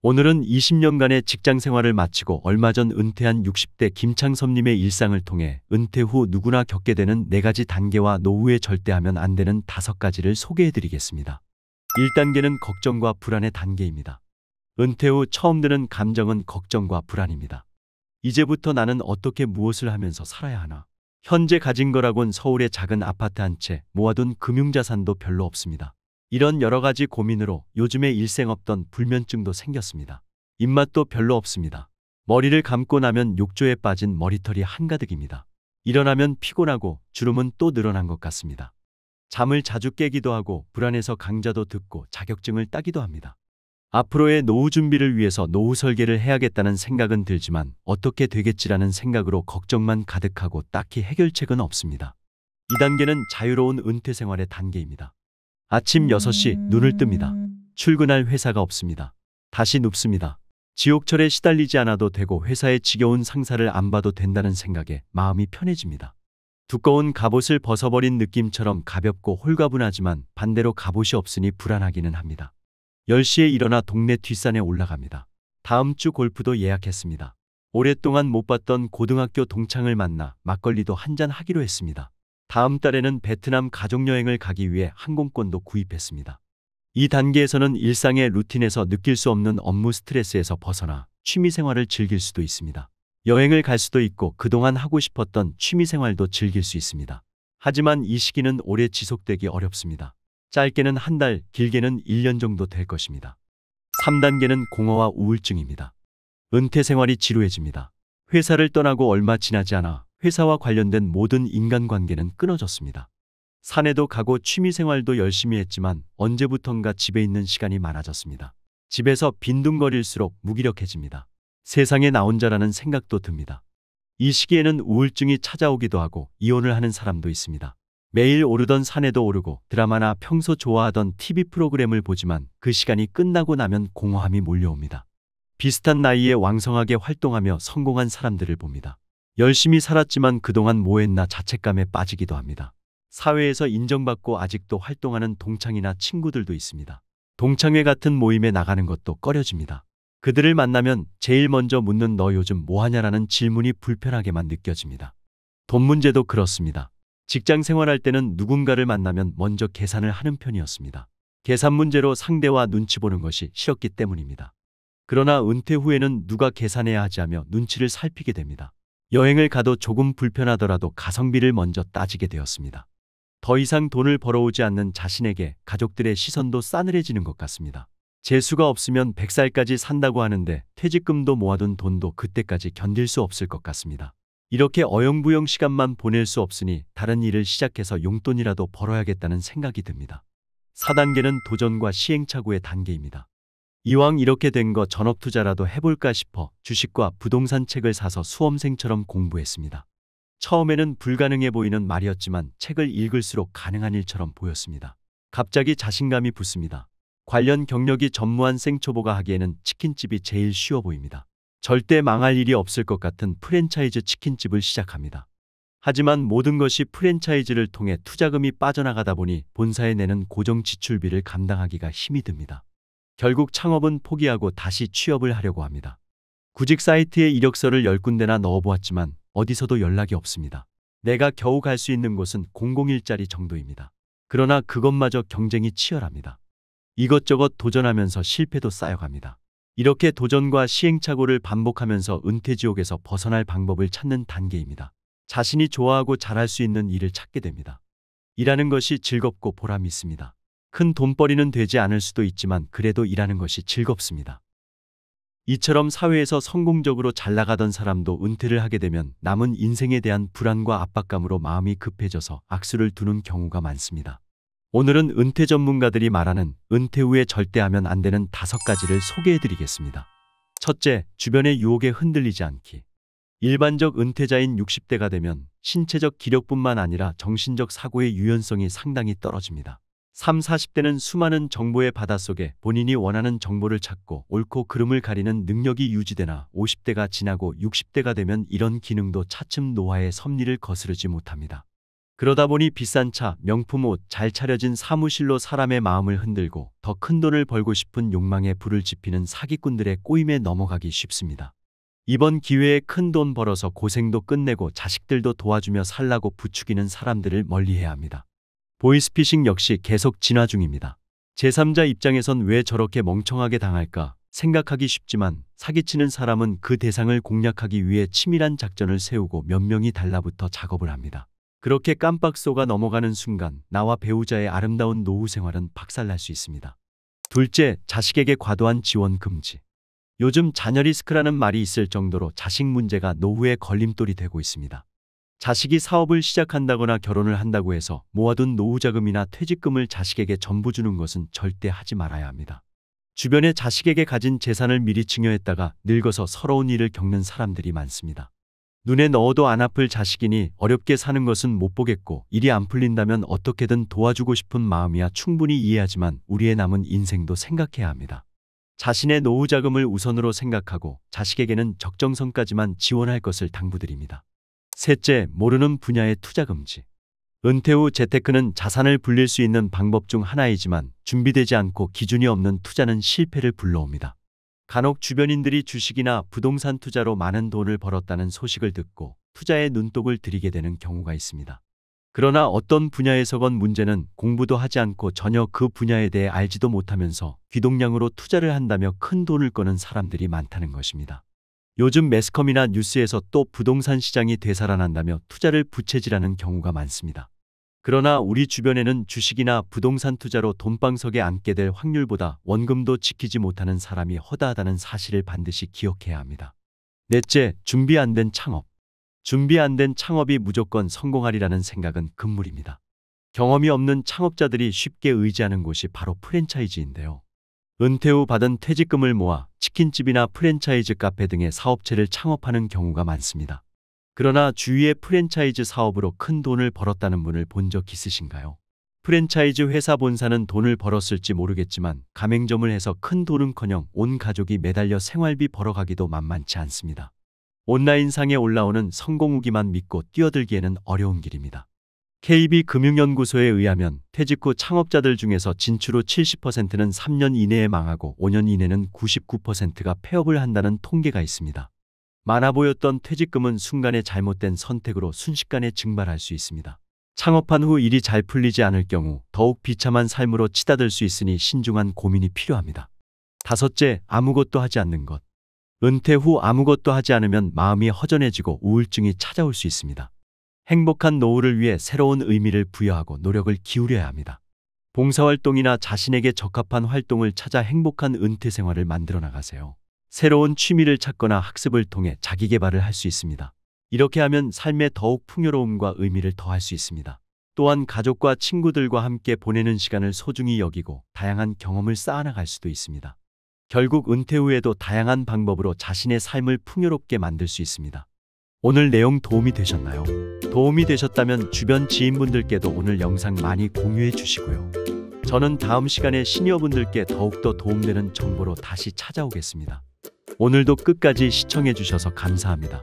오늘은 20년간의 직장 생활을 마치고 얼마 전 은퇴한 60대 김창섭님의 일상을 통해 은퇴 후 누구나 겪게 되는 4가지 단계와 노후에 절대 하면 안 되는 5가지를 소개해 드리겠습니다. 1단계는 걱정과 불안의 단계입니다. 은퇴 후 처음 드는 감정은 걱정과 불안입니다. 이제부터 나는 어떻게 무엇을 하면서 살아야 하나? 현재 가진 거라곤 서울의 작은 아파트 한 채, 모아둔 금융자산도 별로 없습니다. 이런 여러 가지 고민으로 요즘에 일생 없던 불면증도 생겼습니다. 입맛도 별로 없습니다. 머리를 감고 나면 욕조에 빠진 머리털이 한가득입니다. 일어나면 피곤하고 주름은 또 늘어난 것 같습니다. 잠을 자주 깨기도 하고 불안해서 강좌도 듣고 자격증을 따기도 합니다. 앞으로의 노후 준비를 위해서 노후 설계를 해야겠다는 생각은 들지만 어떻게 되겠지라는 생각으로 걱정만 가득하고 딱히 해결책은 없습니다. 2단계는 자유로운 은퇴 생활의 단계입니다. 아침 6시 눈을 뜹니다. 출근할 회사가 없습니다. 다시 눕습니다. 지옥철에 시달리지 않아도 되고 회사의 지겨운 상사를 안 봐도 된다는 생각에 마음이 편해집니다. 두꺼운 갑옷을 벗어버린 느낌처럼 가볍고 홀가분하지만 반대로 갑옷이 없으니 불안하기는 합니다. 10시에 일어나 동네 뒷산에 올라갑니다. 다음 주 골프도 예약했습니다. 오랫동안 못 봤던 고등학교 동창을 만나 막걸리도 한잔 하기로 했습니다. 다음 달에는 베트남 가족여행을 가기 위해 항공권도 구입했습니다. 이 단계에서는 일상의 루틴에서 느낄 수 없는 업무 스트레스에서 벗어나 취미생활을 즐길 수도 있습니다. 여행을 갈 수도 있고 그동안 하고 싶었던 취미생활도 즐길 수 있습니다. 하지만 이 시기는 오래 지속되기 어렵습니다. 짧게는 한 달, 길게는 1년 정도 될 것입니다. 3단계는 공허와 우울증입니다. 은퇴 생활이 지루해집니다. 회사를 떠나고 얼마 지나지 않아 회사와 관련된 모든 인간관계는 끊어졌습니다. 산에도 가고 취미생활도 열심히 했지만 언제부턴가 집에 있는 시간이 많아졌습니다. 집에서 빈둥거릴수록 무기력해집니다. 세상에 나 혼자라는 생각도 듭니다. 이 시기에는 우울증이 찾아오기도 하고 이혼을 하는 사람도 있습니다. 매일 오르던 산에도 오르고 드라마나 평소 좋아하던 TV 프로그램을 보지만 그 시간이 끝나고 나면 공허함이 몰려옵니다. 비슷한 나이에 왕성하게 활동하며 성공한 사람들을 봅니다. 열심히 살았지만 그동안 뭐 했나 자책감에 빠지기도 합니다. 사회에서 인정받고 아직도 활동하는 동창이나 친구들도 있습니다. 동창회 같은 모임에 나가는 것도 꺼려집니다. 그들을 만나면 제일 먼저 묻는 너 요즘 뭐 하냐라는 질문이 불편하게만 느껴집니다. 돈 문제도 그렇습니다. 직장 생활할 때는 누군가를 만나면 먼저 계산을 하는 편이었습니다. 계산 문제로 상대와 눈치 보는 것이 싫었기 때문입니다. 그러나 은퇴 후에는 누가 계산해야 하지 하며 눈치를 살피게 됩니다. 여행을 가도 조금 불편하더라도 가성비를 먼저 따지게 되었습니다. 더 이상 돈을 벌어오지 않는 자신에게 가족들의 시선도 싸늘해지는 것 같습니다. 재수가 없으면 100살까지 산다고 하는데 퇴직금도 모아둔 돈도 그때까지 견딜 수 없을 것 같습니다. 이렇게 어영부영 시간만 보낼 수 없으니 다른 일을 시작해서 용돈이라도 벌어야겠다는 생각이 듭니다. 4단계는 도전과 시행착오의 단계입니다. 이왕 이렇게 된 거 전업투자라도 해볼까 싶어 주식과 부동산 책을 사서 수험생처럼 공부했습니다. 처음에는 불가능해 보이는 말이었지만 책을 읽을수록 가능한 일처럼 보였습니다. 갑자기 자신감이 붙습니다. 관련 경력이 전무한 생초보가 하기에는 치킨집이 제일 쉬워 보입니다. 절대 망할 일이 없을 것 같은 프랜차이즈 치킨집을 시작합니다. 하지만 모든 것이 프랜차이즈를 통해 투자금이 빠져나가다 보니 본사에 내는 고정 지출비를 감당하기가 힘이 듭니다. 결국 창업은 포기하고 다시 취업을 하려고 합니다. 구직 사이트에 이력서를 10군데나 넣어보았지만 어디서도 연락이 없습니다. 내가 겨우 갈 수 있는 곳은 001짜리 정도입니다. 그러나 그것마저 경쟁이 치열합니다. 이것저것 도전하면서 실패도 쌓여갑니다. 이렇게 도전과 시행착오를 반복하면서 은퇴지옥에서 벗어날 방법을 찾는 단계입니다. 자신이 좋아하고 잘할 수 있는 일을 찾게 됩니다. 일하는 것이 즐겁고 보람이 있습니다. 큰 돈벌이는 되지 않을 수도 있지만 그래도 일하는 것이 즐겁습니다. 이처럼 사회에서 성공적으로 잘 나가던 사람도 은퇴를 하게 되면 남은 인생에 대한 불안과 압박감으로 마음이 급해져서 악수를 두는 경우가 많습니다. 오늘은 은퇴 전문가들이 말하는 은퇴 후에 절대 하면 안 되는 5가지를 소개해드리겠습니다. 첫째, 주변의 유혹에 흔들리지 않기. 일반적 은퇴자인 60대가 되면 신체적 기력뿐만 아니라 정신적 사고의 유연성이 상당히 떨어집니다. 30, 40대는 수많은 정보의 바닷속에 본인이 원하는 정보를 찾고 옳고 그름을 가리는 능력이 유지되나 50대가 지나고 60대가 되면 이런 기능도 차츰 노화의 섭리를 거스르지 못합니다. 그러다 보니 비싼 차, 명품 옷, 잘 차려진 사무실로 사람의 마음을 흔들고 더 큰 돈을 벌고 싶은 욕망에 불을 지피는 사기꾼들의 꼬임에 넘어가기 쉽습니다. 이번 기회에 큰 돈 벌어서 고생도 끝내고 자식들도 도와주며 살라고 부추기는 사람들을 멀리해야 합니다. 보이스피싱 역시 계속 진화 중입니다. 제3자 입장에선 왜 저렇게 멍청하게 당할까 생각하기 쉽지만 사기치는 사람은 그 대상을 공략하기 위해 치밀한 작전을 세우고 몇 명이 달라붙어 작업을 합니다. 그렇게 깜빡 속아 넘어가는 순간 나와 배우자의 아름다운 노후 생활은 박살날 수 있습니다. 둘째, 자식에게 과도한 지원 금지. 요즘 자녀 리스크라는 말이 있을 정도로 자식 문제가 노후의 걸림돌이 되고 있습니다. 자식이 사업을 시작한다거나 결혼을 한다고 해서 모아둔 노후 자금이나 퇴직금을 자식에게 전부 주는 것은 절대 하지 말아야 합니다. 주변에 자식에게 가진 재산을 미리 증여했다가 늙어서 서러운 일을 겪는 사람들이 많습니다. 눈에 넣어도 안 아플 자식이니 어렵게 사는 것은 못 보겠고 일이 안 풀린다면 어떻게든 도와주고 싶은 마음이야 충분히 이해하지만 우리의 남은 인생도 생각해야 합니다. 자신의 노후 자금을 우선으로 생각하고 자식에게는 적정선까지만 지원할 것을 당부드립니다. 셋째, 모르는 분야의 투자 금지. 은퇴 후 재테크는 자산을 불릴 수 있는 방법 중 하나이지만 준비되지 않고 기준이 없는 투자는 실패를 불러옵니다. 간혹 주변인들이 주식이나 부동산 투자로 많은 돈을 벌었다는 소식을 듣고 투자에 눈독을 들이게 되는 경우가 있습니다. 그러나 어떤 분야에서건 문제는 공부도 하지 않고 전혀 그 분야에 대해 알지도 못하면서 귀동냥으로 투자를 한다며 큰 돈을 거는 사람들이 많다는 것입니다. 요즘 매스컴이나 뉴스에서 또 부동산 시장이 되살아난다며 투자를 부채질하는 경우가 많습니다. 그러나 우리 주변에는 주식이나 부동산 투자로 돈방석에 앉게 될 확률보다 원금도 지키지 못하는 사람이 허다하다는 사실을 반드시 기억해야 합니다. 넷째, 준비 안 된 창업. 준비 안 된 창업이 무조건 성공하리라는 생각은 금물입니다. 경험이 없는 창업자들이 쉽게 의지하는 곳이 바로 프랜차이즈인데요. 은퇴 후 받은 퇴직금을 모아 치킨집이나 프랜차이즈 카페 등의 사업체를 창업하는 경우가 많습니다. 그러나 주위에 프랜차이즈 사업으로 큰 돈을 벌었다는 분을 본 적 있으신가요? 프랜차이즈 회사 본사는 돈을 벌었을지 모르겠지만 가맹점을 해서 큰 돈은커녕 온 가족이 매달려 생활비 벌어가기도 만만치 않습니다. 온라인상에 올라오는 성공 후기만 믿고 뛰어들기에는 어려운 길입니다. KB금융연구소에 의하면 퇴직 후 창업자들 중에서 진출 후 70%는 3년 이내에 망하고 5년 이내는 99%가 폐업을 한다는 통계가 있습니다. 많아 보였던 퇴직금은 순간의 잘못된 선택으로 순식간에 증발할 수 있습니다. 창업한 후 일이 잘 풀리지 않을 경우 더욱 비참한 삶으로 치닫을 수 있으니 신중한 고민이 필요합니다. 다섯째, 아무것도 하지 않는 것. 은퇴 후 아무것도 하지 않으면 마음이 허전해지고 우울증이 찾아올 수 있습니다. 행복한 노후를 위해 새로운 의미를 부여하고 노력을 기울여야 합니다. 봉사활동이나 자신에게 적합한 활동을 찾아 행복한 은퇴 생활을 만들어 나가세요. 새로운 취미를 찾거나 학습을 통해 자기 개발을 할 수 있습니다. 이렇게 하면 삶에 더욱 풍요로움과 의미를 더할 수 있습니다. 또한 가족과 친구들과 함께 보내는 시간을 소중히 여기고 다양한 경험을 쌓아나갈 수도 있습니다. 결국 은퇴 후에도 다양한 방법으로 자신의 삶을 풍요롭게 만들 수 있습니다. 오늘 내용 도움이 되셨나요? 도움이 되셨다면 주변 지인분들께도 오늘 영상 많이 공유해 주시고요. 저는 다음 시간에 시니어분들께 더욱더 도움되는 정보로 다시 찾아오겠습니다. 오늘도 끝까지 시청해 주셔서 감사합니다.